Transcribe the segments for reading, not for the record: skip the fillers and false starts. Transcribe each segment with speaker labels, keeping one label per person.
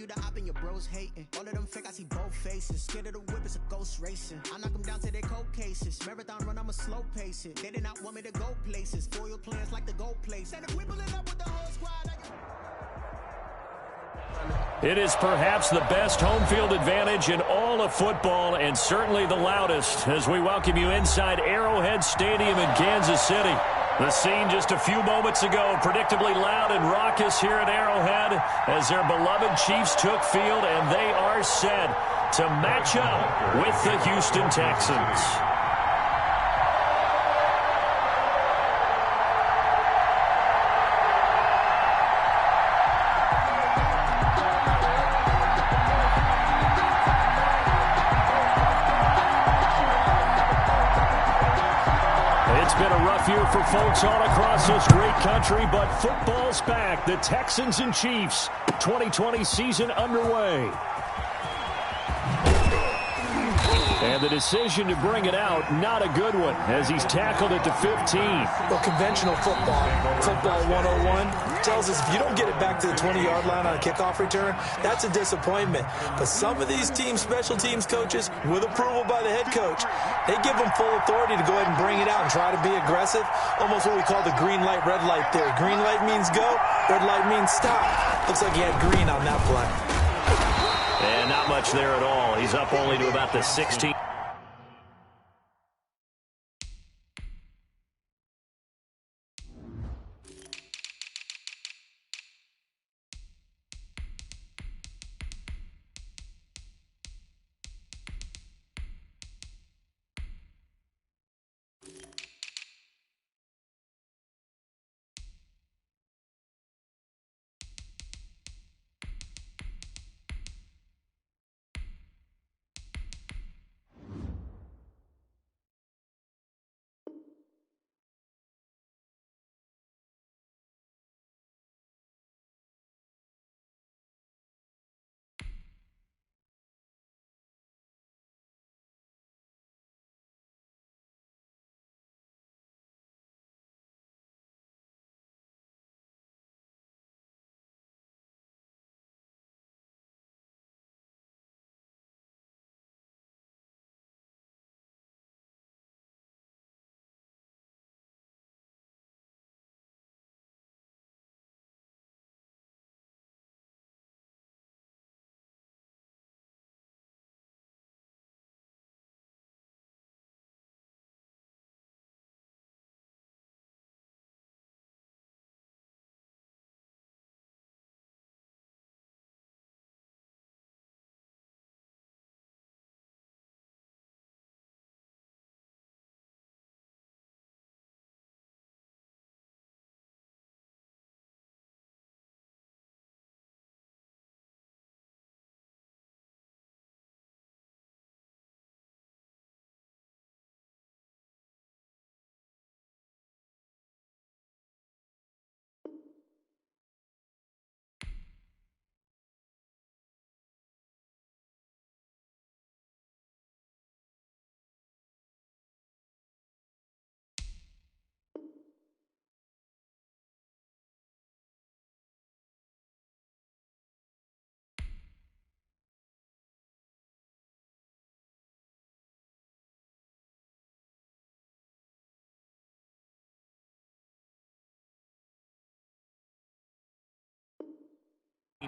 Speaker 1: you the op and your bros hating. All of them fake, I see both faces. Scared of the whip, it's a ghost racing. I knock them down to their cold cases. Marathon run, I'ma slow pace it. They did not want me to go places. Foil plans like the gold place. And if we pull it up with the whole squad,
Speaker 2: It is perhaps the best home field advantage in all of football, and certainly the loudest, as we welcome you inside Arrowhead Stadium in Kansas City. The scene just a few moments ago, predictably loud and raucous here at Arrowhead as their beloved Chiefs took field, and they are set to match up with the Houston Texans. It's been a rough year for folks all across this great country, but football's back. The Texans and Chiefs, 2020 season underway. And the decision to bring it out, not a good one, as he's tackled it to 15.
Speaker 3: Well, conventional football 101, tells us if you don't get it back to the 20-yard line on a kickoff return, that's a disappointment. But some of these team special teams coaches, with approval by the head coach, they give them full authority to go ahead and bring it out and try to be aggressive, almost what we call the green light, red light theory. Green light means go, red light means stop. Looks like he had green on that play.
Speaker 2: And not much there at all. He's up only to about the 16.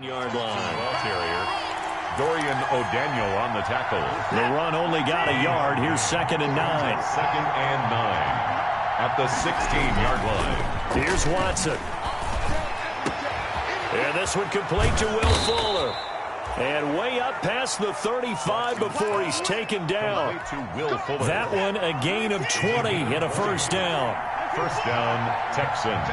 Speaker 2: Yard line.
Speaker 4: Carrier. Dorian O'Daniel on the tackle.
Speaker 2: The run only got a yard. Here's 2nd and 9.
Speaker 4: 2nd and 9 at the 16-yard line.
Speaker 2: Here's Watson. And this one complete to Will Fuller. And way up past the 35 before he's taken down. That one a gain of 20 and a first down.
Speaker 4: First down, Texans.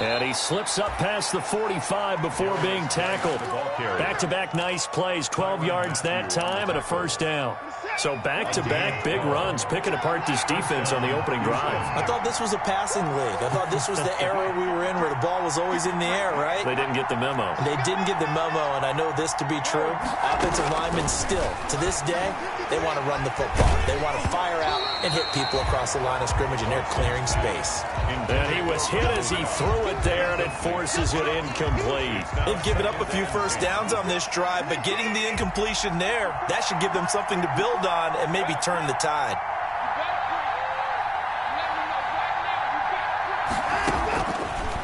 Speaker 2: And he slips up past the 45 before being tackled. Back-to-back nice plays, 12 yards that time and a first down. So back-to-back big runs, picking apart this defense on the opening drive.
Speaker 3: I thought this was a passing league. I thought this was the era we were in where the ball was always in the air, right?
Speaker 2: They didn't get the memo.
Speaker 3: They didn't get the memo, and I know this to be true. Offensive linemen still, to this day, they want to run the football. They want to fire out and hit people across the line of scrimmage, and they're clearing space.
Speaker 2: And he was hit as he threw it there, and it forces it incomplete.
Speaker 3: They've given up a few first downs on this drive, but getting the incompletion there, that should give them something to build on and maybe turn the tide.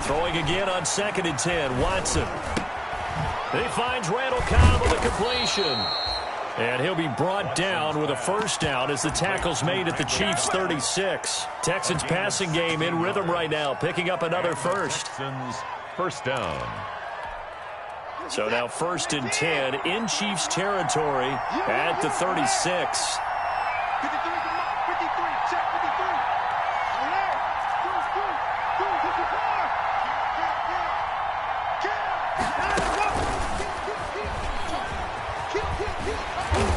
Speaker 2: Throwing again on 2nd and 10, Watson. He finds Randall Cobb with a completion. And he'll be brought down with a first down as the tackle's made at the Chiefs' 36. Texans passing game in rhythm right now, picking up another first.
Speaker 4: Texans first down.
Speaker 2: So now 1st and 10 in Chiefs territory at the 36.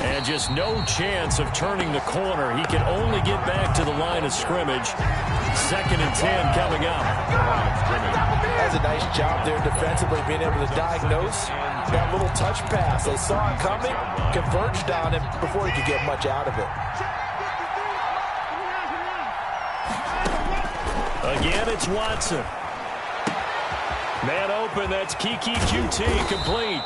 Speaker 2: And just no chance of turning the corner. He can only get back to the line of scrimmage. 2nd and 10 coming up.
Speaker 3: Has a nice job there defensively, being able to diagnose that little touch pass. They saw it coming, converged on him before he could get much out of it.
Speaker 2: Again, it's Watson. Man open, that's Kiki QT, complete.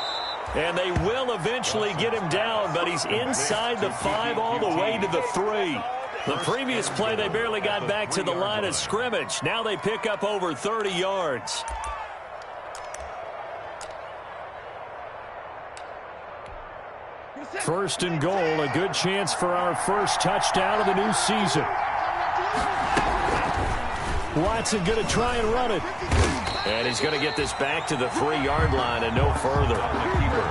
Speaker 2: And they will eventually get him down, but he's inside the 5 all the way to the 3. The previous play, they barely got back to the line of scrimmage. Now they pick up over 30 yards. First and goal, a good chance for our first touchdown of the new season. Watson going to try and run it. And he's going to get this back to the 3-yard line and no further.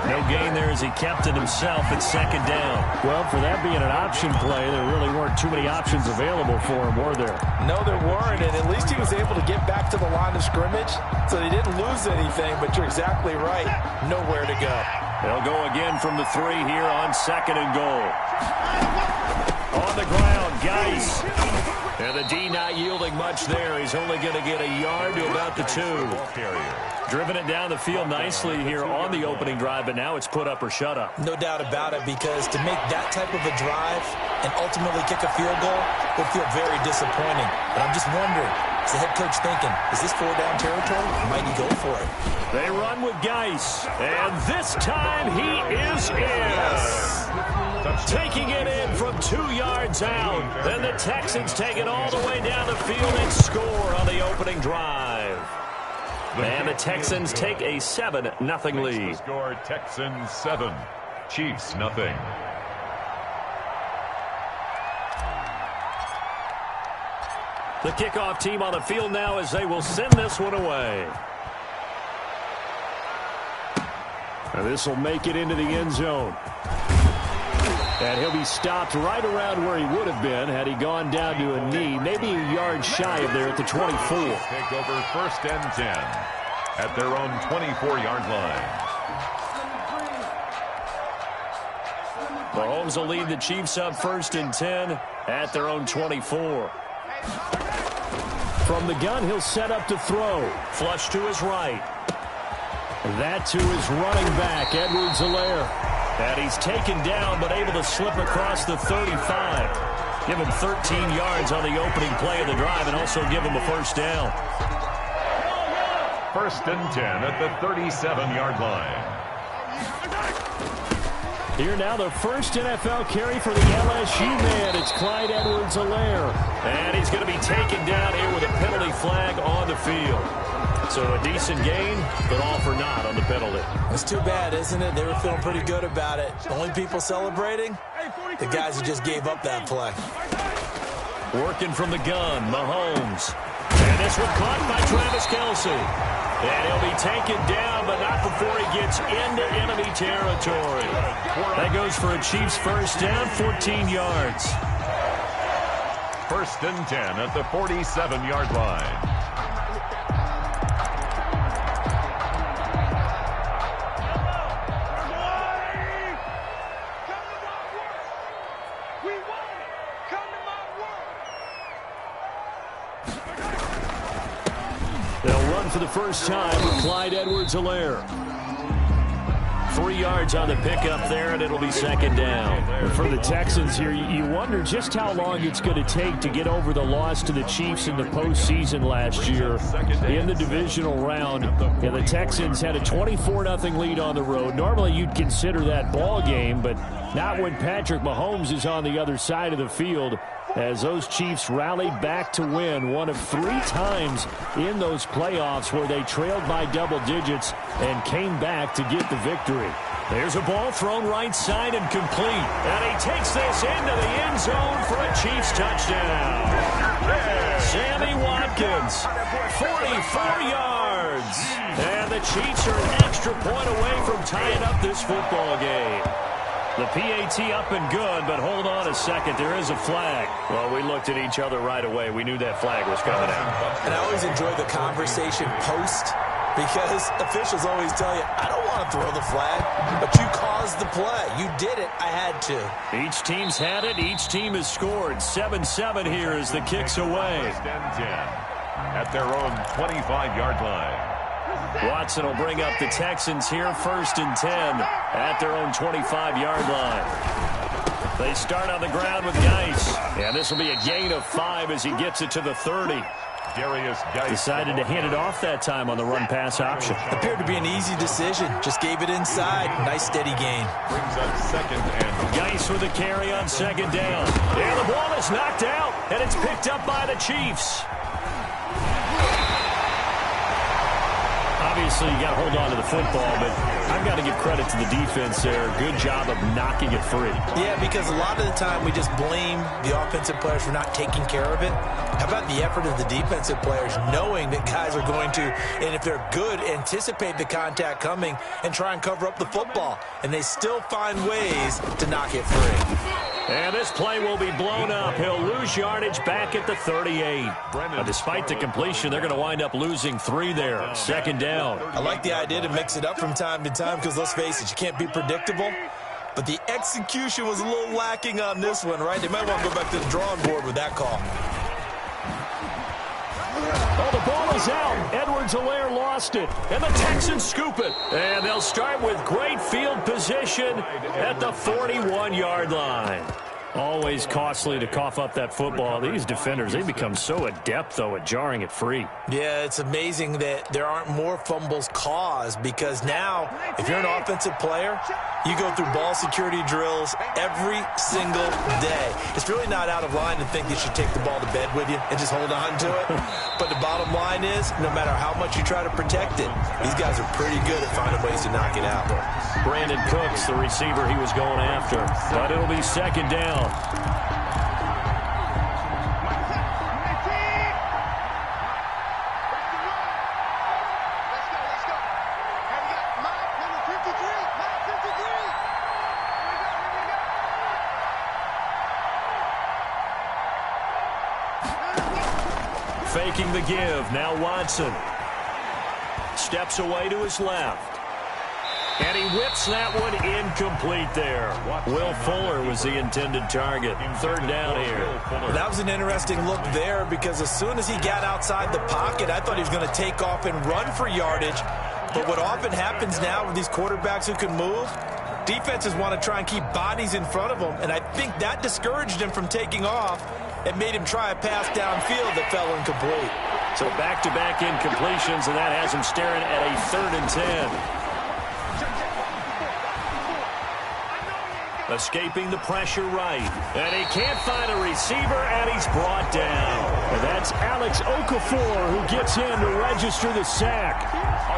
Speaker 2: No gain there as he kept it himself at 2nd down. Well, for that being an option play, there really weren't too many options available for him, were there?
Speaker 3: No, there weren't, and at least he was able to get back to the line of scrimmage, so he didn't lose anything, but you're exactly right. Nowhere to go.
Speaker 2: They'll go again from the 3 here on 2nd and goal. On the ground, Geis. And the D not yielding much there. He's only going to get a yard to about the 2. Driven it down the field nicely here on the opening drive, but now it's put up or shut up.
Speaker 3: No doubt about it, because to make that type of a drive and ultimately kick a field goal will feel very disappointing. But I'm just wondering, is the head coach thinking, is this 4-down territory? Might he go for it?
Speaker 2: They run with Geis, and this time he is in. Yes. Taking it in from 2 yards out. Then the Texans take it all the way down the field and score on the opening drive. And the Texans take a 7-0 lead.
Speaker 4: Score Texans 7, Chiefs nothing.
Speaker 2: The kickoff team on the field now as they will send this one away. And this will make it into the end zone. And he'll be stopped right around where he would have been had he gone down to a knee, maybe a yard shy of there at the 24.
Speaker 4: Take over 1st and 10 at their own 24-yard line.
Speaker 2: Mahomes will lead the Chiefs up 1st and 10 at their own 24. From the gun, he'll set up to throw. Flush to his right. That to his running back, Edwards-Helaire. And he's taken down, but able to slip across the 35. Give him 13 yards on the opening play of the drive and also give him a first down.
Speaker 4: 1st and 10 at the 37-yard line.
Speaker 2: Here now, the first NFL carry for the LSU man. It's Clyde Edwards-Helaire. And he's going to be taken down here with a penalty flag on the field. So a decent gain, but all for naught on the penalty.
Speaker 3: It's too bad, isn't it? They were feeling pretty good about it. The only people celebrating, the guys who just gave up that play.
Speaker 2: Working from the gun, Mahomes. And this one caught by Travis Kelce. And he'll be taken down, but not before he gets into enemy territory. That goes for a Chiefs first down, 14 yards.
Speaker 4: 1st and 10 at the 47-yard line.
Speaker 2: They'll run for the first time with Clyde Edwards-Helaire. 3 yards on the pickup there, and it'll be second down.
Speaker 5: For the Texans here, you wonder just how long it's going to take to get over the loss to the Chiefs in the postseason last year in the divisional round. Yeah, the Texans had a 24-0 lead on the road. Normally you'd consider that ball game, but not when Patrick Mahomes is on the other side of the field, as those Chiefs rallied back to win one of 3 times in those playoffs where they trailed by double digits and came back to get the victory.
Speaker 2: There's a ball thrown right side and complete. And he takes this into the end zone for a Chiefs touchdown. Sammy Watkins, 44 yards. And the Chiefs are an extra point away from tying up this football game. The PAT up and good, but hold on a second. There is a flag. Well, we looked at each other right away. We knew that flag was coming out.
Speaker 3: And I always enjoy the conversation post, because officials always tell you, I don't want to throw the flag, but you caused the play. You did it. I had to.
Speaker 2: Each team's had it. Each team has scored. 7-7 here as the kick's away.
Speaker 4: First and 10 at their own 25-yard line.
Speaker 2: Watson will bring up the Texans here, 1st and 10 at their own 25-yard line. They start on the ground with Geis, and this will be a gain of 5 as he gets it to the 30. Decided to hand it off that time on the run-pass option.
Speaker 3: Appeared to be an easy decision. Just gave it inside. Nice, steady gain.
Speaker 4: Brings up 2nd and
Speaker 2: Geis with a carry on 2nd down. And the ball is knocked out, and it's picked up by the Chiefs. Obviously, you got to hold on to the football, but I've got to give credit to the defense there. Good job of knocking it free.
Speaker 3: Yeah, because a lot of the time we just blame the offensive players for not taking care of it. How about the effort of the defensive players knowing that guys are going to, and if they're good, anticipate the contact coming and try and cover up the football. And they still find ways to knock it free.
Speaker 2: And this play will be blown up. He'll lose yardage back at the 38. Despite the completion, they're going to wind up losing 3 there. 2nd down.
Speaker 3: I like the idea to mix it up from time to time because, let's face it, you can't be predictable. But the execution was a little lacking on this one, right? They might want to go back to the drawing board with that call.
Speaker 2: Oh, the ball is out. Edwards-Helaire lost it. And the Texans scoop it. And they'll start with great field position at the 41-yard line. Always costly to cough up that football. These defenders, they become so adept, though, at jarring it free.
Speaker 3: Yeah, it's amazing that there aren't more fumbles caused, because now, if you're an offensive player, you go through ball security drills every single day. It's really not out of line to think that you should take the ball to bed with you and just hold on to it. But the bottom line is, no matter how much you try to protect it, these guys are pretty good at finding ways to knock it out.
Speaker 2: Brandon Cooks, the receiver he was going after. But it'll be 2nd down. Faking the give. Now Watson steps away to his left. And he whips that one incomplete there. Will Fuller was the intended target. 3rd down here.
Speaker 3: That was an interesting look there, because as soon as he got outside the pocket, I thought he was going to take off and run for yardage. But what often happens now with these quarterbacks who can move, defenses want to try and keep bodies in front of them, and I think that discouraged him from taking off and made him try a pass downfield that fell incomplete.
Speaker 2: So back-to-back incompletions, and that has him staring at a 3rd and 10. Escaping the pressure right. And he can't find a receiver, and he's brought down.
Speaker 5: And that's Alex Okafor who gets in to register the sack.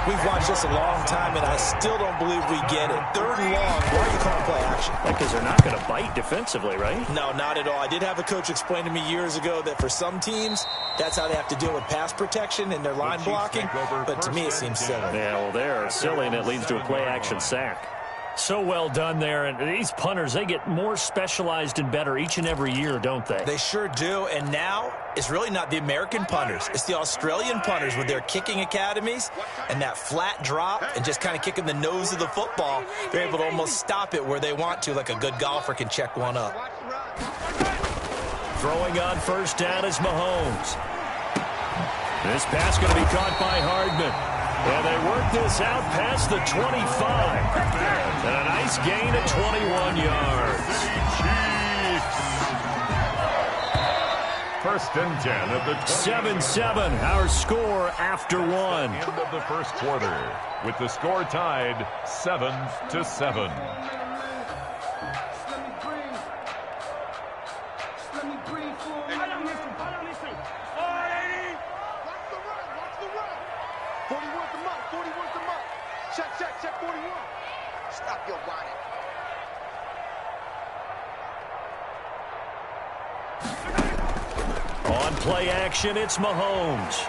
Speaker 3: We've watched this a long time, and I still don't believe we get it. 3rd and long. Why are you calling play action?
Speaker 2: Because they're not going to bite defensively, right?
Speaker 3: No, not at all. I did have a coach explain to me years ago that for some teams, that's how they have to deal with pass protection and their line blocking. But to me, it seems silly.
Speaker 2: Yeah, well, they're silly, and it leads to a play-action sack. So well done there. And these punters, they get more specialized and better each and every year, don't they?
Speaker 3: They sure do. And now it's really not the American punters. It's the Australian punters with their kicking academies and that flat drop and just kind of kicking the nose of the football. They're able to almost stop it where they want to, like a good golfer can check one up.
Speaker 2: Throwing on 1st down is Mahomes. This pass going to be caught by Hardman. And they work this out past the 25. And a nice gain of 21 yards.
Speaker 4: First and 10 at the 20.
Speaker 2: 7-7, our score after one.
Speaker 4: End of the first quarter, with the score tied 7-7.
Speaker 6: Check 41. Stop your body.
Speaker 2: On play action, it's Mahomes.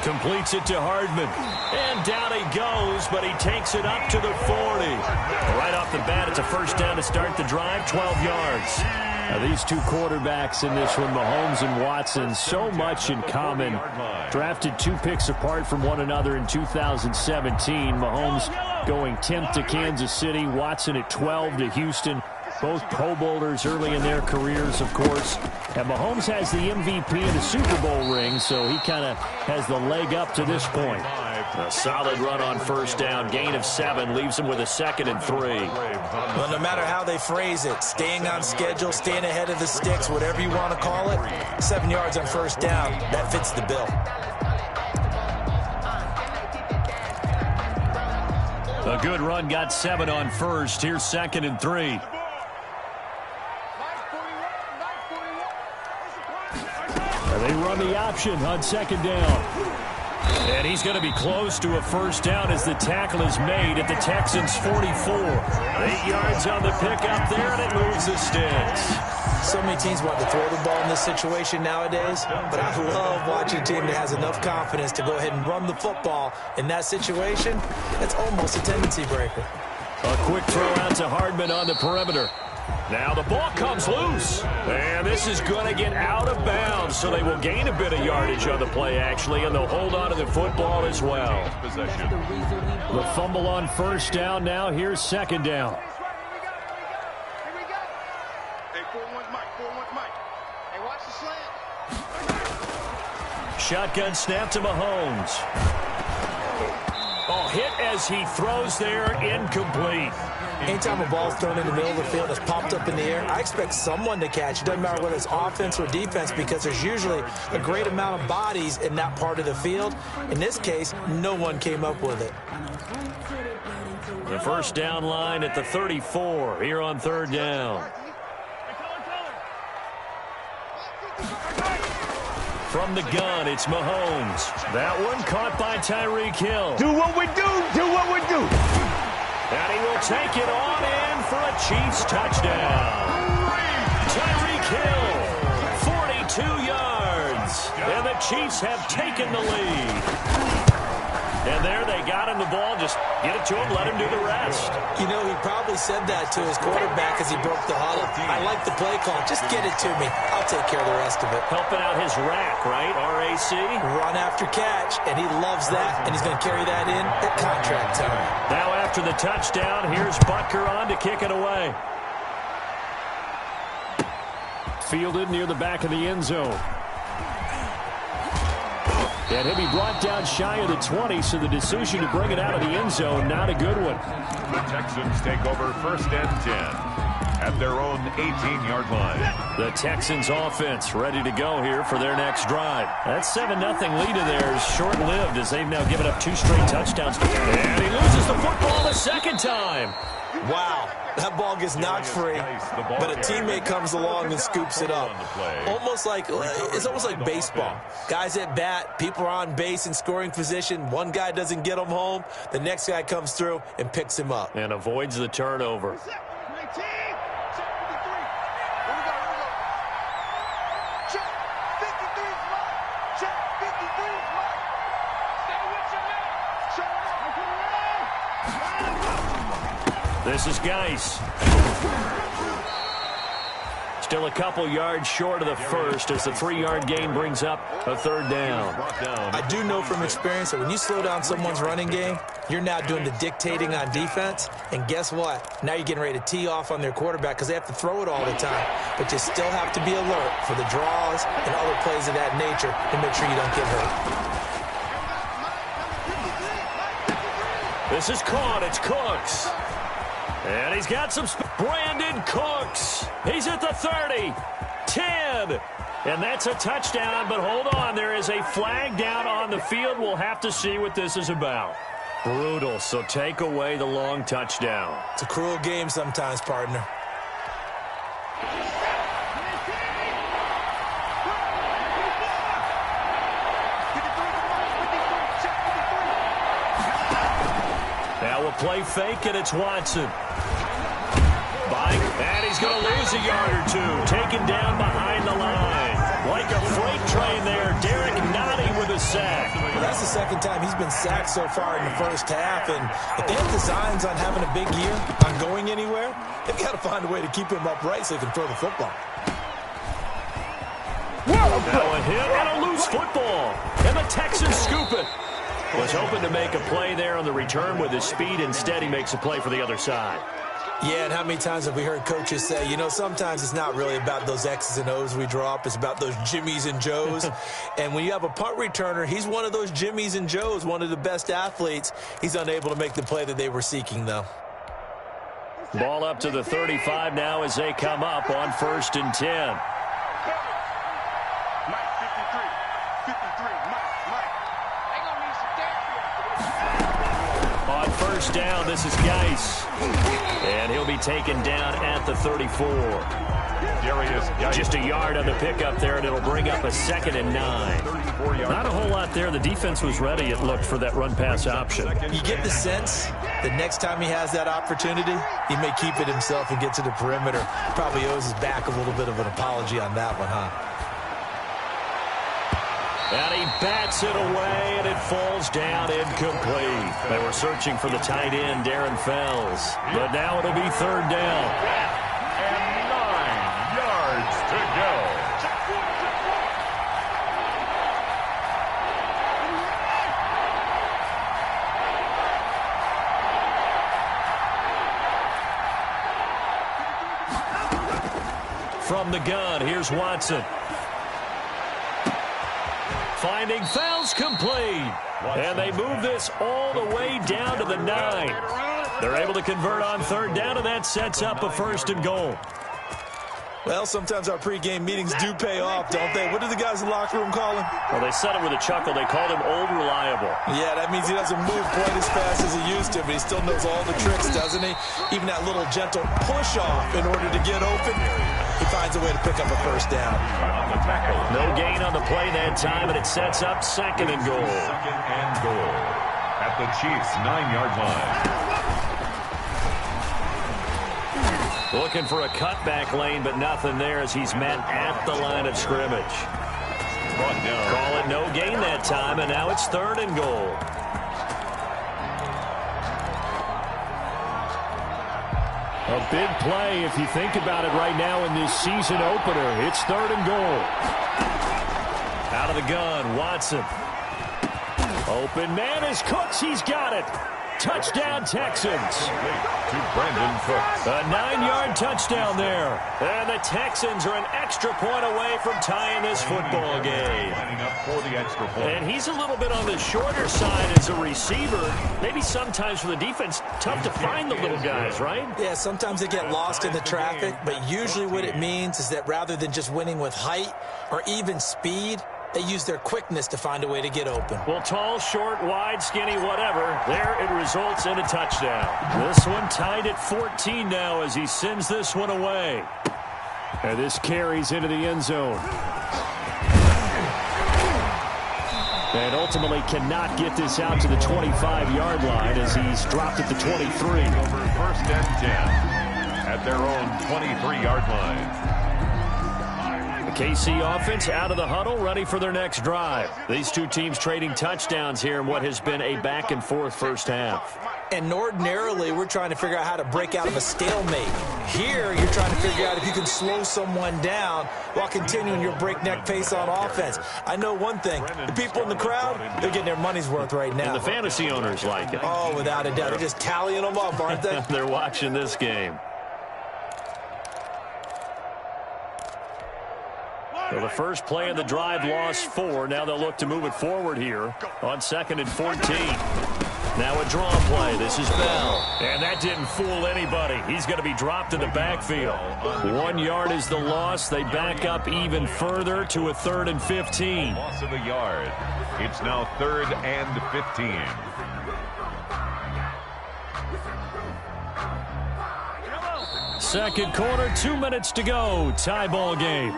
Speaker 2: Completes it to Hardman. And down he goes, but he takes it up to the 40. Right off the bat, it's a first down to start the drive, 12 yards. Now, these two quarterbacks in this one, Mahomes and Watson, so much in common. Drafted 2 picks apart from one another in 2017. Mahomes going 10th to Kansas City, Watson at 12 to Houston. Both Pro Bowlers early in their careers, of course. And Mahomes has the MVP and a Super Bowl ring, so he kind of has the leg up to this point. A solid run on first down. Gain of 7 leaves him with a 2nd and 3.
Speaker 3: Well, no matter how they phrase it, staying on schedule, staying ahead of the sticks, whatever you want to call it, 7 yards on first down, that fits the bill.
Speaker 2: A good run, got 7 on first. Here's 2nd and 3. They run the option on 2nd down. And he's going to be close to a first down as the tackle is made at the Texans' 44. 8 yards on the pickup there, and it moves the sticks.
Speaker 3: So many teams want to throw the ball in this situation nowadays, but I love watching a team that has enough confidence to go ahead and run the football. In that situation, it's almost a tendency breaker.
Speaker 2: A quick throw out to Hardman on the perimeter. Now the ball comes loose, and this is going to get out of bounds, so they will gain a bit of yardage on the play, actually, and they'll hold on to the football as well. The fumble on first down now. Here's 2nd down.
Speaker 6: Here we go. Hey, 4-1 Mike. Hey, watch the slant.
Speaker 2: Shotgun snap to Mahomes. Oh, hit as he throws there, incomplete.
Speaker 3: Anytime a ball's thrown in the middle of the field, it's popped up in the air, I expect someone to catch. It doesn't matter whether it's offense or defense, because there's usually a great amount of bodies in that part of the field. In this case, no one came up with it.
Speaker 2: The first down line at the 34 here on 3rd down. From the gun, it's Mahomes. That one caught by Tyreek Hill.
Speaker 6: Do what we do. Do what we do.
Speaker 2: And he will take it on in for a Chiefs touchdown. Tyreek Hill, 42 yards. And the Chiefs have taken the lead. And there they got him the ball. Just get it to him, let him do the rest.
Speaker 3: You know, he probably said that to his quarterback as he broke the huddle. I like the play call. Just get it to me. I'll take care of the rest of it.
Speaker 2: Helping out his rack, right? RAC.
Speaker 3: Run after catch, and he loves that, and he's going to carry that in at contract time.
Speaker 2: Now after the touchdown, here's Butker on to kick it away. Fielded near the back of the end zone. And he'll be brought down shy of the 20, so the decision to bring it out of the end zone, not a good one.
Speaker 4: The Texans take over 1st and 10 at their own 18-yard line.
Speaker 2: The Texans offense ready to go here for their next drive. That 7-0 lead of theirs short-lived as they've now given up 2 straight touchdowns. And he loses the football the 2nd time.
Speaker 3: Wow, that ball gets knocked free, but a teammate comes along and scoops it up. It's almost like baseball. Guys at bat, people are on base in scoring position. One guy doesn't get him home. The next guy comes through and picks him up.
Speaker 2: And avoids the turnover. This is Geis. Still a couple yards short of the first as the 3-yard gain brings up a 3rd down.
Speaker 3: I do know from experience that when you slow down someone's running game, you're now doing the dictating on defense. And guess what? Now you're getting ready to tee off on their quarterback because they have to throw it all the time. But you still have to be alert for the draws and other plays of that nature to make sure you don't get hurt.
Speaker 2: This is caught. It's Cooks. And he's got some Brandon Cooks. He's at the 30, 10. And that's a touchdown, but hold on. There is a flag down on the field. We'll have to see what this is about. Brutal, so take away the long touchdown.
Speaker 3: It's a cruel game sometimes, partner.
Speaker 2: Now we'll play fake, and it's Watson. And he's going to lose a yard or two. Taken down behind the line. Like a freight train there. Derek Nottie with a sack.
Speaker 3: Well, that's the second time he's been sacked so far in the first half. And if they have designs on having a big year, on going anywhere, they've got to find a way to keep him upright so he can throw the football.
Speaker 2: Now a hit and a loose football. And the Texans scoop it. Was hoping to make a play there on the return with his speed. Instead, he makes a play for the other side.
Speaker 3: Yeah, and how many times have we heard coaches say, you know, sometimes it's not really about those X's and O's we draw up. It's about those Jimmies and Joes. And when you have a punt returner, he's one of those Jimmies and Joes, one of the best athletes. He's unable to make the play that they were seeking, though.
Speaker 2: Ball up to the 35 now as they come up on 1st and 10. On 1st down, this is Geis. And he'll be taken down at the 34. Just a yard on the pickup there, and it'll bring up a 2nd and 9. Not a whole lot there. The defense was ready, it looked, for that run-pass option.
Speaker 3: You get the sense that next time he has that opportunity, he may keep it himself and get to the perimeter. Probably owes his back a little bit of an apology on that one, huh?
Speaker 2: And he bats it away, and it falls down incomplete. They were searching for the tight end, Darren Fells. But now it'll be 3rd down.
Speaker 4: And 9 yards to go.
Speaker 2: From the gun, here's Watson. Finding Fells complete. And they move this all the way down to the 9. They're able to convert on 3rd down, and that sets up a 1st and goal.
Speaker 3: Well, sometimes our pregame meetings do pay off, don't they? What do the guys in the locker room call him?
Speaker 2: Well, they said it with a chuckle. They called him Old Reliable.
Speaker 3: Yeah, that means he doesn't move quite as fast as he used to, but he still knows all the tricks, doesn't he? Even that little gentle push-off in order to get open, he finds a way to pick up a 1st down.
Speaker 2: No gain on the play that time, and it sets up 2nd and goal.
Speaker 4: 2nd and goal at the Chiefs' 9-yard line.
Speaker 2: Looking for a cutback lane, but nothing there as he's met at the line of scrimmage. Call it no gain that time, and now it's 3rd and goal.
Speaker 5: A big play if you think about it right now in this season opener. It's 3rd and goal.
Speaker 2: Out of the gun, Watson. Open man is Cooks. He's got it. Touchdown, Texans.
Speaker 4: To Brandon Cooks.
Speaker 2: A 9-yard touchdown there. And the Texans are an extra point away from tying this football game.
Speaker 4: Lining up for the extra point.
Speaker 2: And he's a little bit on the shorter side as a receiver. Maybe sometimes for the defense, tough to find the little guys, right?
Speaker 3: Yeah, sometimes they get lost in the traffic, but usually what it means is that rather than just winning with height or even speed, they use their quickness to find a way to get open.
Speaker 2: Well, tall, short, wide, skinny, whatever. There it results in a touchdown. This one tied at 14 now as he sends this one away.
Speaker 5: And this carries into the end zone. And ultimately cannot get this out to the 25-yard line as he's dropped at the 23.
Speaker 4: Over 1st and 10 at their own 23-yard line.
Speaker 2: KC offense out of the huddle, ready for their next drive. These two teams trading touchdowns here in what has been a back-and-forth first half.
Speaker 3: And ordinarily, we're trying to figure out how to break out of a stalemate. Here, you're trying to figure out if you can slow someone down while continuing your breakneck pace on offense. I know one thing. The people in the crowd, they're getting their money's worth right now.
Speaker 2: And the fantasy owners like it.
Speaker 3: Oh, without a doubt. They're just tallying them up, aren't they?
Speaker 2: They're watching this game. So the first play of the drive lost 4. Now they'll look to move it forward here on 2nd and 14. Now a draw play. This is Bell. And that didn't fool anybody. He's going to be dropped in the backfield. 1 yard is the loss. They back up even further to a 3rd and 15.
Speaker 4: Loss of a yard. It's now 3rd and 15.
Speaker 2: Second quarter, 2 minutes to go. Tie ball game.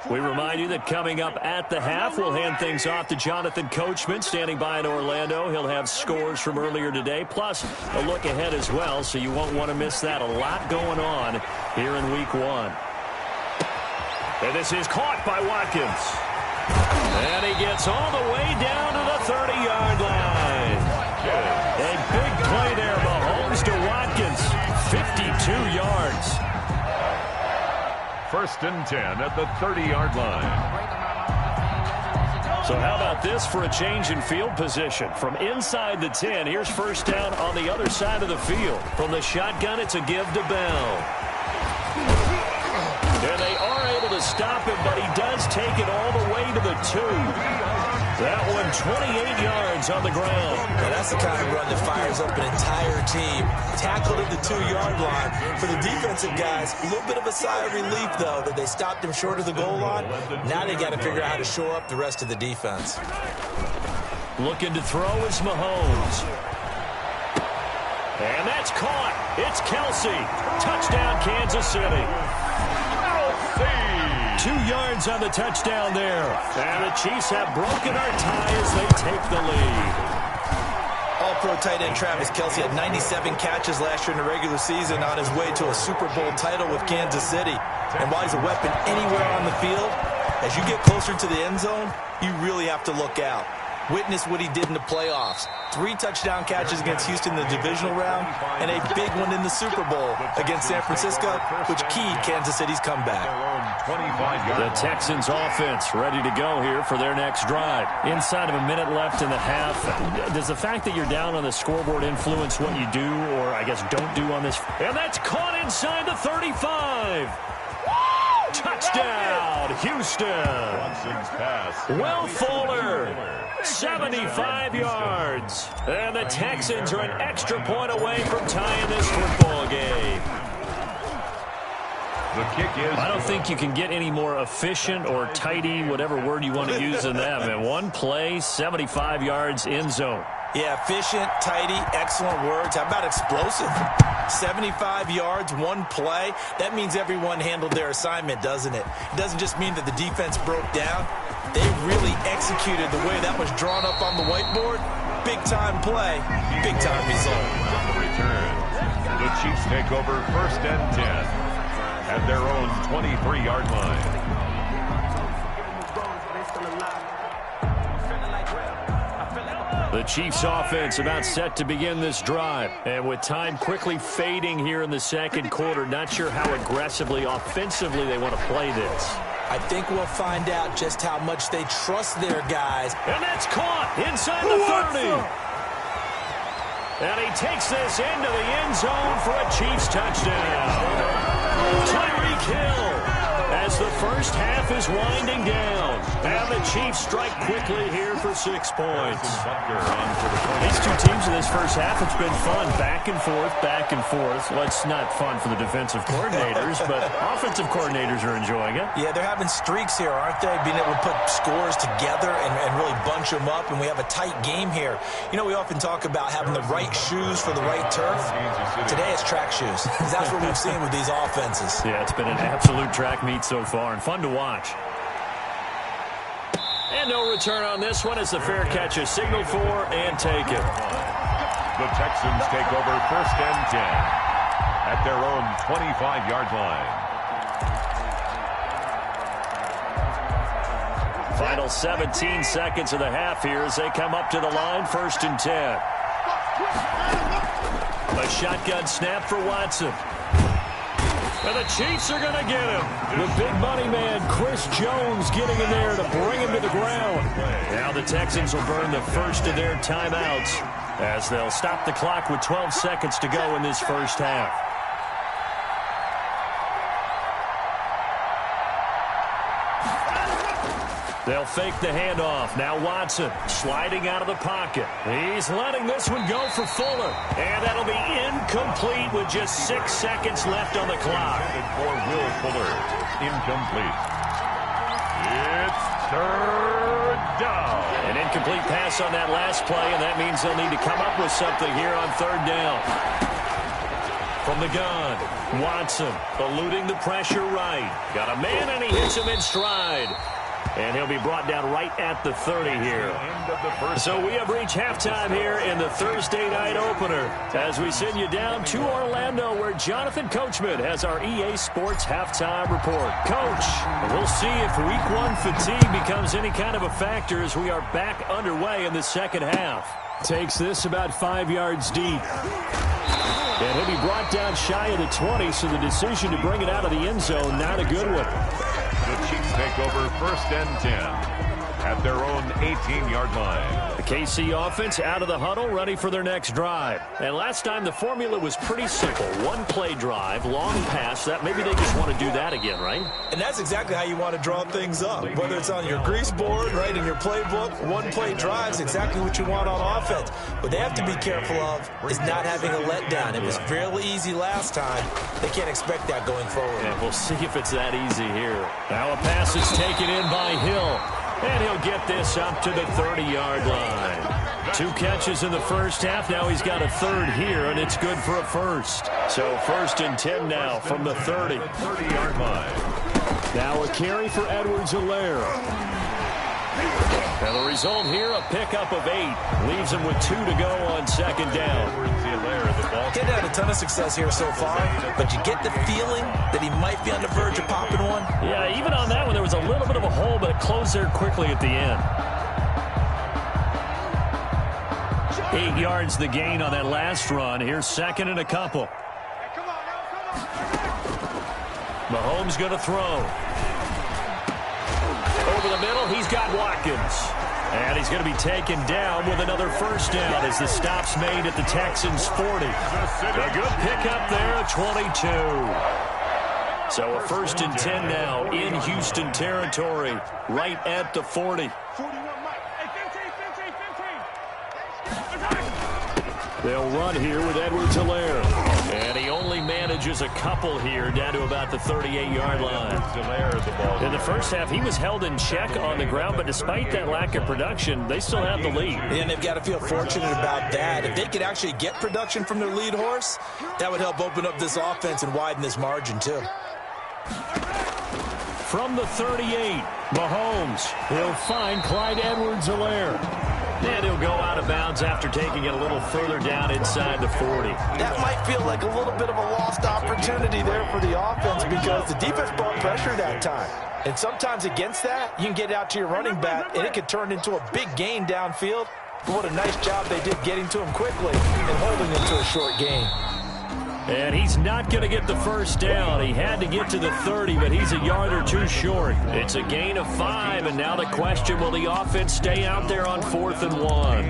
Speaker 2: We remind you that coming up at the half, we'll hand things off to Jonathan Coachman, standing by in Orlando. He'll have scores from earlier today, plus a look ahead as well, so you won't want to miss that. A lot going on here in Week 1. And this is caught by Watkins. And he gets all the way down to the 30-yard line. A big play there, Mahomes to Watkins, 52 yards.
Speaker 4: 1st and 10 at the 30-yard line.
Speaker 2: So how about this for a change in field position? From inside the 10, here's 1st down on the other side of the field. From the shotgun, it's a give to Bell. And they are able to stop him, but he does take it all the way to the 2. That one, 28 yards on the ground.
Speaker 3: Now that's the kind of run that fires up an entire team. Tackled at the 2-yard line. For the defensive guys, a little bit of a sigh of relief, though, that they stopped him short of the goal line. Now they got to figure out how to shore up the rest of the defense.
Speaker 2: Looking to throw is Mahomes. And that's caught. It's Kelsey. Touchdown, Kansas City. 2 yards on the touchdown there. And the Chiefs have broken our tie as they take the lead.
Speaker 3: All-pro tight end Travis Kelsey had 97 catches last year in the regular season on his way to a Super Bowl title with Kansas City. And while he's a weapon anywhere on the field, as you get closer to the end zone, you really have to look out. Witness what he did in the playoffs. 3 touchdown catches against Houston in the divisional round, and a big one in the Super Bowl against San Francisco, which keyed Kansas City's comeback.
Speaker 2: The Texans offense ready to go here for their next drive. Inside of a minute left in the half. Does the fact that you're down on the scoreboard influence what you do, or I guess don't do on this? And that's caught inside the 35. Touchdown, Houston. Will Fuller, 75 yards. And the Texans are an extra point away from tying this football game.
Speaker 4: The kick is...
Speaker 2: I don't think you can get any more efficient or tidy, whatever word you want to use than that, man. One play, 75 yards, end zone.
Speaker 3: Yeah, efficient, tidy, excellent words. How about explosive? 75 yards, one play. That means everyone handled their assignment, doesn't it? It doesn't just mean that the defense broke down. They really executed the way that was drawn up on the whiteboard. Big-time play, big-time result.
Speaker 4: Return. The Chiefs take over 1st and 10 at their own 23-yard line.
Speaker 2: The Chiefs offense about set to begin this drive. And with time quickly fading here in the second quarter, not sure how aggressively, offensively they want to play this.
Speaker 3: I think we'll find out just how much they trust their guys.
Speaker 2: And that's caught inside the 30. And he takes this into the end zone for a Chiefs touchdown. Tyreek Hill as the first half is winding down. And the Chiefs strike quickly here for 6 points. These two teams in this first half, it's been fun. Back and forth, back and forth. Well, it's not fun for the defensive coordinators, but offensive coordinators are enjoying it.
Speaker 3: Yeah, they're having streaks here, aren't they? Being able to put scores together and really bunch them up, and we have a tight game here. You know, we often talk about having the right shoes for the right turf. Today it's track shoes. That's what we've seen with these offenses.
Speaker 2: Yeah, it's been an absolute track meet so far, and fun to watch. And no return on this one as the fair catch is signaled for and taken.
Speaker 4: The Texans take over 1st and 10 at their own 25-yard line.
Speaker 2: Final 17 seconds of the half here as they come up to the line, 1st and 10. A shotgun snap for Watson. And the Chiefs are going to get him. The big money man, Chris Jones, getting in there to bring him to the ground. Now the Texans will burn the first of their timeouts as they'll stop the clock with 12 seconds to go in this first half. They'll fake the handoff. Now Watson sliding out of the pocket. He's letting this one go for Fuller. And that'll be incomplete with just 6 seconds left on the clock.
Speaker 4: For Will Fuller, incomplete. It's third down.
Speaker 2: An incomplete pass on that last play, and that means they'll need to come up with something here on third down. From the gun, Watson eluding the pressure right. Got a man, and he hits him in stride. And he'll be brought down right at the 30 here. So we have reached halftime here in the Thursday night opener as we send you down to Orlando where Jonathan Coachman has our EA Sports halftime report. Coach, we'll see if week 1 fatigue becomes any kind of a factor as we are back underway in the second half.
Speaker 5: Takes this about 5 yards deep. And he'll be brought down shy of the 20, so the decision to bring it out of the end zone, not a good one.
Speaker 4: The Chiefs take over 1st and 10 at their own 18-yard line.
Speaker 2: The KC offense out of the huddle, ready for their next drive. And last time the formula was pretty simple. 1-play drive, long pass. That maybe they just want to do that again, right?
Speaker 3: And that's exactly how you want to draw things up. Whether it's on your grease board, right, in your playbook, 1-play drive is exactly what you want on offense. What they have to be careful of is not having a letdown. It was fairly easy last time. They can't expect that going forward.
Speaker 2: And we'll see if it's that easy here. Now a pass is taken in by Hill. And he'll get this up to the 30-yard line. 2 catches in the first half. Now he's got a third here, and it's good for a first. So 1st and 10 now from the 30.
Speaker 4: 30-yard line.
Speaker 5: Now a carry for Edwards-Helaire.
Speaker 2: And the result here, a pickup of 8. Leaves him with 2 to go on second down.
Speaker 3: He's had a ton of success here so far, but you get the feeling that he might be on the verge of popping one.
Speaker 2: Yeah, even on that one, there was a little bit of a hole, but it closed there quickly at the end. 8 yards the gain on that last run. Here's 2nd and a couple. Mahomes going to throw. Over the middle, he's got Watkins. And he's going to be taken down with another first down as the stop's made at the Texans 40. A good pickup there at 22. So a 1st and 10 now in Houston territory, right at the 40.
Speaker 5: They'll run here with Edwards-Helaire.
Speaker 2: And he only manages a couple here down to about the 38-yard line. In the first half, he was held in check on the ground, but despite that lack of production, they still have the lead.
Speaker 3: And they've got to feel fortunate about that. If they could actually get production from their lead horse, that would help open up this offense and widen this margin too.
Speaker 5: From the 38, Mahomes. He'll find Clyde Edwards-Helaire.
Speaker 2: And he'll go out of bounds after taking it a little further down inside the 40.
Speaker 3: That might feel like a little bit of a lost opportunity there for the offense because the defense brought pressure that time. And sometimes against that, you can get out to your running back, and it could turn into a big gain downfield. But what a nice job they did getting to him quickly and holding him to a short gain.
Speaker 2: And he's not going to get the first down. He had to get to the 30, but he's a yard or 2 short. It's a gain of 5, and now the question, will the offense stay out there on 4th and 1?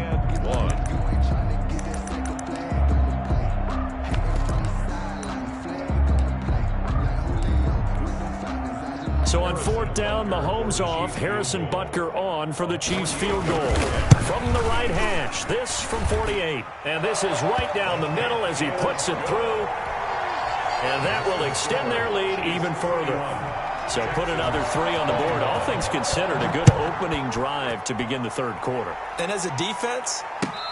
Speaker 2: So on 4th down, Mahomes off, Harrison Butker on for the Chiefs field goal. From the right hash, this from 48. And this is right down the middle as he puts it through. And that will extend their lead even further. So put another 3 on the board. All things considered, a good opening drive to begin the 3rd quarter.
Speaker 3: And as a defense,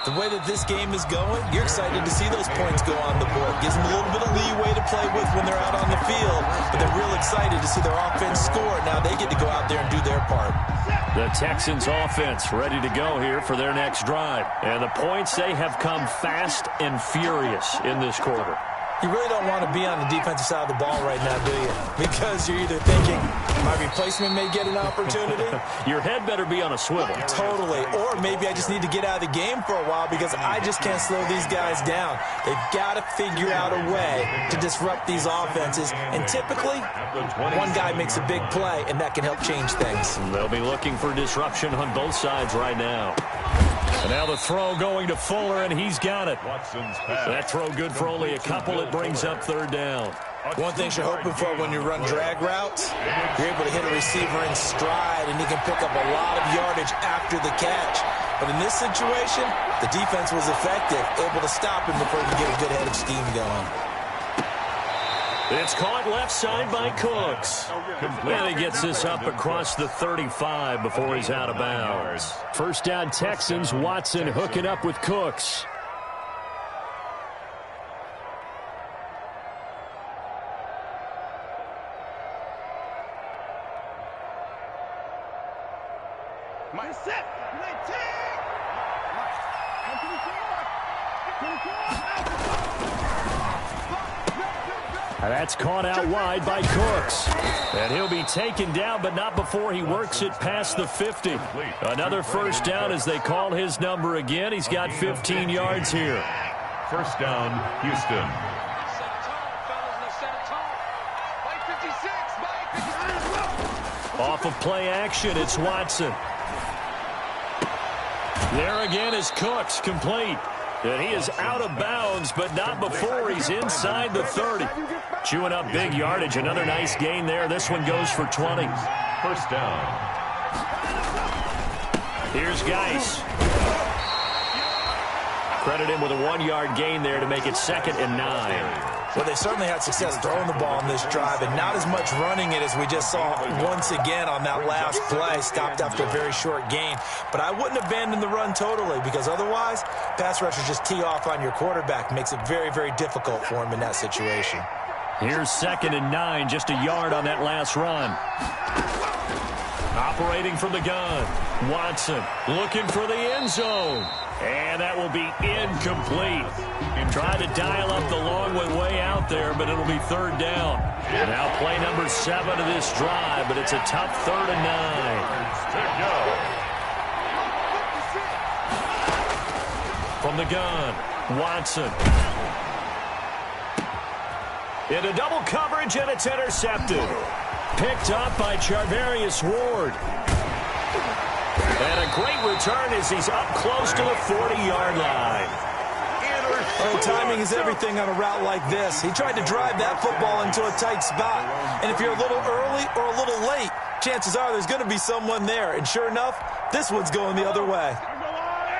Speaker 3: the way that this game is going, you're excited to see those points go on the board. Gives them a little bit of leeway to play with when they're out on the field, but they're real excited to see their offense score. Now they get to go out there and do their part.
Speaker 2: The Texans offense ready to go here for their next drive. And the points, they have come fast and furious in this quarter.
Speaker 3: You really don't want to be on the defensive side of the ball right now, do you? Because you're either thinking, my replacement may get an opportunity.
Speaker 2: Your head better be on a swivel.
Speaker 3: Totally. Or maybe I just need to get out of the game for a while because I just can't slow these guys down. They've got to figure out a way to disrupt these offenses. And typically, one guy makes a big play, and that can help change things.
Speaker 2: They'll be looking for disruption on both sides right now. And now the throw going to Fuller, and he's got it. That throw good for only a couple. It brings up 3rd down.
Speaker 3: One thing you're hoping for when you run drag routes, you're able to hit a receiver in stride, and he can pick up a lot of yardage after the catch. But in this situation, the defense was effective, able to stop him before he could get a good head of steam going.
Speaker 2: It's caught left side by Cooks. And he gets this up across the 35 before he's out of bounds.
Speaker 5: First down Texans, Watson hooking up with Cooks. That's caught out wide by Cooks.
Speaker 2: And he'll be taken down, but not before he works it past the 50. Another first down as they call his number again. He's got 15 yards here.
Speaker 4: First down, Houston.
Speaker 2: Off of play action, it's Watson. There again is Cooks, complete. And he is out of bounds, but not before he's inside the 30. Chewing up big yardage. Another nice gain there. This one goes for 20.
Speaker 4: First down.
Speaker 2: Here's Geis. Credit him with a 1-yard gain there to make it 2nd and 9.
Speaker 3: Well, they certainly had success throwing the ball on this drive, and not as much running it as we just saw once again on that last play. Stopped after a very short gain. But I wouldn't abandon the run totally, because otherwise, pass rushers just tee off on your quarterback. Makes it very, very difficult for him in that situation.
Speaker 2: Here's 2nd and 9, just a yard on that last run. Operating from the gun, Watson looking for the end zone. And that will be incomplete. Tried to dial up the long way out there, but it'll be 3rd down. Now play number 7 of this drive, but it's a tough 3rd and 9. From the gun, Watson. Into double coverage, and it's intercepted. Picked up by Charvarius Ward. And a great return as he's up close to the 40-yard line.
Speaker 3: Oh, timing is everything on a route like this. He tried to drive that football into a tight spot. And if you're a little early or a little late, chances are there's going to be someone there. And sure enough, this one's going the other way.